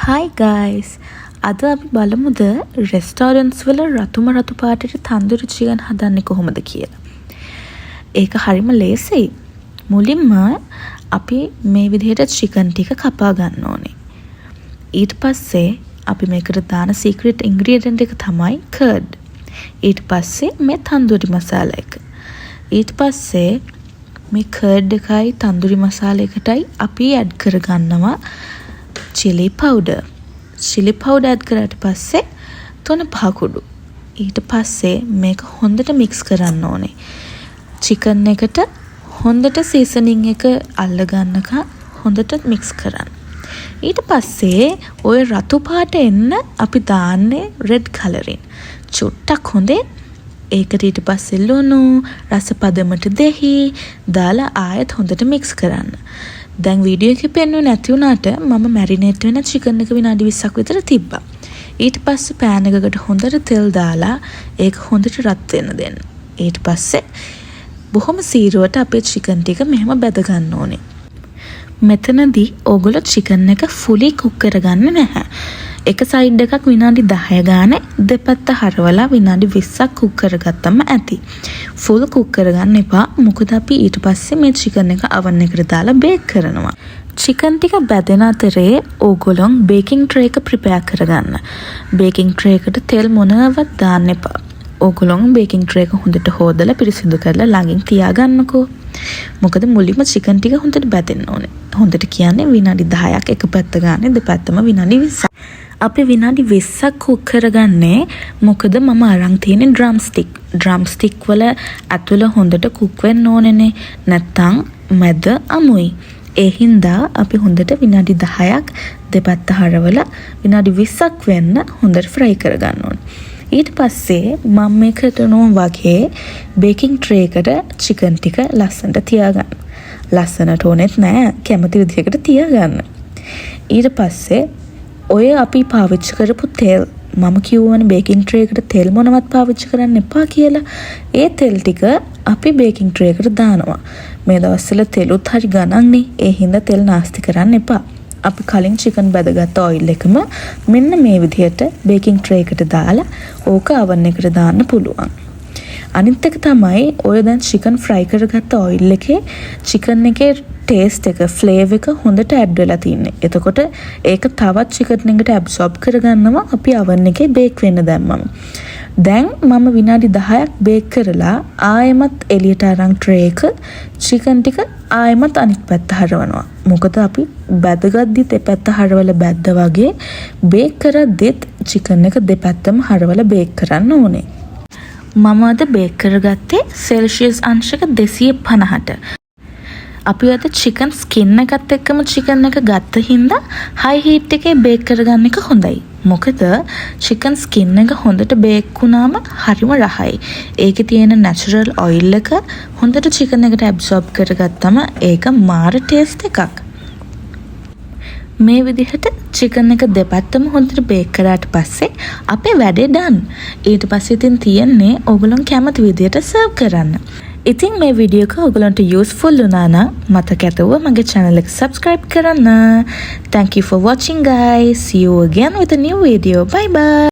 Hi guys. අද අපි බලමුද රෙස්ටෝරන්ට්ස් වල රතුම රතු පාටට තන්දුරි චිකන් හදන්නේ කොහොමද කියලා. ඒක හරිම ලේසියි. මුලින්ම අපි මේ විදිහට චිකන් ටික කපා ගන්න ඕනේ. ඊට පස්සේ අපි මේකට දාන සීක්‍රට් ඉන්ග්‍රීඩියන්ට් එක තමයි කර්ඩ්. ඊට පස්සේ මේ තන්දුරි මසාලා එක. ඊට පස්සේ මේ කර්ඩ් එකයි තන්දුරි මසාලා එකටයි අපි ඇඩ් කරගන්නවා chili powder. chili powder add කරාට පස්සේ තුන පහ කුඩු. ඊට පස්සේ මේක හොඳට mix කරන්න ඕනේ. chicken එකට හොඳට seasoning එක අල්ල ගන්නකම් හොඳට mix කරන්න. ඊට පස්සේ ওই රතු පාට එන්න අපි දාන්නේ red coloring. චුට්ටක් හොඳේ ඒකට ඊට පස්සේ ලුණු රස පදමට දෙහි දාලා ආයෙත් හොඳට mix කරන්න. දැන් වීඩියෝ එකේ පෙන්වන්නේ නැති වුණාට මම මැරිනේට් වෙන චිකන් එක විනාඩි 20ක් විතර තිබ්බා. ඊට පස්සේ පෑන් එකකට හොඳට තෙල් දාලා ඒක හොඳට රත් වෙන්න දෙන්න. ඊට පස්සේ බොහොම සීරුවට අපේ චිකන් ටික මෙහෙම බැද ගන්න ඕනේ. මෙතනදී ඕගොල්ලෝ චිකන් එක ෆුලි කුක් කරගන්නේ නැහැ. එක සයිඩ් එකක් විනාඩි 10 ගානේ දෙපැත්ත හරවලා විනාඩි 20ක් කුක් කරගත්තම ඇති. ෆුල් කුක් කරගන්න එපා. මොකද අපි ඊට පස්සේ මේ චිකන් එක oven එකට දාලා බේක් කරනවා. චිකන් ටික බැදෙන අතරේ ඕගොල්ලෝ බේකින් ට්‍රේ එක ප්‍රිපෙයාර් කරගන්න. බේකින් ට්‍රේ එකට තෙල් මොනවත් දාන්න එපා. ඕගොල්ලෝ බේකින් ට්‍රේ එක හොඳට හොදලා පිරිසිදු කරලා ළඟින් තියාගන්නකෝ. මොකද මුලින්ම චිකන් ටික හොඳට බැදෙන්න ඕනේ. හොඳට කියන්නේ විනාඩි 10ක් එක පැත්ත ගානේ දෙපැත්තම විනාඩි 20ක්. අපි විනාඩි 20ක් කුක් කරගන්නේ මොකද මම අරන් තියෙන්නේ ඩ්‍රම් ස්ටික් වල ඇතුළ හොඳට කුක් වෙන්න ඕනේනේ. නැත්තම් මැද අමුයි. ඒ හින්දා අපි හොඳට විනාඩි 10ක් දෙපැත්ත හරවලා විනාඩි 20ක් වෙන්න හොඳට ෆ්‍රයි කරගන්න ඕනේ. ඊට පස්සේ මම මේක කරනවා වගේ බේකින් ට්‍රේ එකට චිකන් ටික ලස්සනට තියාගන්න. ලස්සනට ඕනෙත් නෑ කැමති විදිහකට තියාගන්න. ඊට පස්සේ ඔය අපි පාවිච්චි කරපු තෙල් මම කියවනේ බේකින් ට්‍රේ එකට තෙල් මොනවත් පාවිච්චි කරන්න එපා කියලා. ඒ තෙල් ටික අපි බේකින් ට්‍රේ එකට දානවා. මේ දවස්වල තෙලුත් හරි ගණන්නේ. ඒ හින්දා තෙල් නාස්ති කරන්න එපා. අපි කලින් චිකන් බැදගත්ත ඔයිල් එකම මෙන්න මේ විදිහට බේකින් ට්‍රේ එකට දාලා ඕක oven එකට දාන්න පුළුවන්. අනිත් එක තමයි ඔය දැන් චිකන් ෆ්‍රයි කරගත්ත ඔයිල් එකේ චිකන් එකේ ටේස්ට් එක ෆ්ලේවර් එක හොඳට ඇඩ් වෙලා තින්නේ. එතකොට ඒක තවත් චිකන් එකට ඇබ්සෝබ් කරගන්නවා අපි oven එකේ බේක් වෙන්න දැම්මම. දැන් මම විනාඩි 10ක් බේක් කරලා ආයෙමත් එළියට අරන් ට්‍රේ එක චිකන් ටික ආයෙමත් අනිත් පැත්ත හරවනවා. මොකද අපි බැදගද්දි දෙපැත්ත හරවලා බැද්ද වගේ බේක් කරද්දිත් චිකන් එක දෙපැත්තම හරවලා බේක් කරන්න ඕනේ. මම අද බේක් කරගත්තේ සෙල්සියස් අංශක 250ට. අපි අද චිකන් ස්කින් එකත් එක්කම චිකන් එක ගත්ත හින්දා හයි හීට් එකේ බේක් කරගන්න එක හොඳයි. මොකද චිකන් ස්කින් එක හොඳට බේක් වුණාම හරිම රහයි. ඒකේ තියෙන නැචරල් ඔයිල් එක හොඳට චිකන් එකට ඇබ්සෝබ් කරගත්තම ඒක මාර ටේස්ට් එකක්. මේ විදිහට චිකන් එක දෙපැත්තම හොඳට බේක් කරාට පස්සේ අපේ වැඩේ ඩන්. ඊට පස්සේ ඉතින් තියෙන්නේ ඕගොල්ලෝ කැමති විදිහට සර්ව් කරන්න. ඉතින් මේ වීඩියෝ එක ඔයගලන්ට යූස්ෆුල් වුණා නම් මතක ඇතුව මගේ channel එක subscribe කරන්න. Thank you for watching guys. See you again with a new video. Bye bye.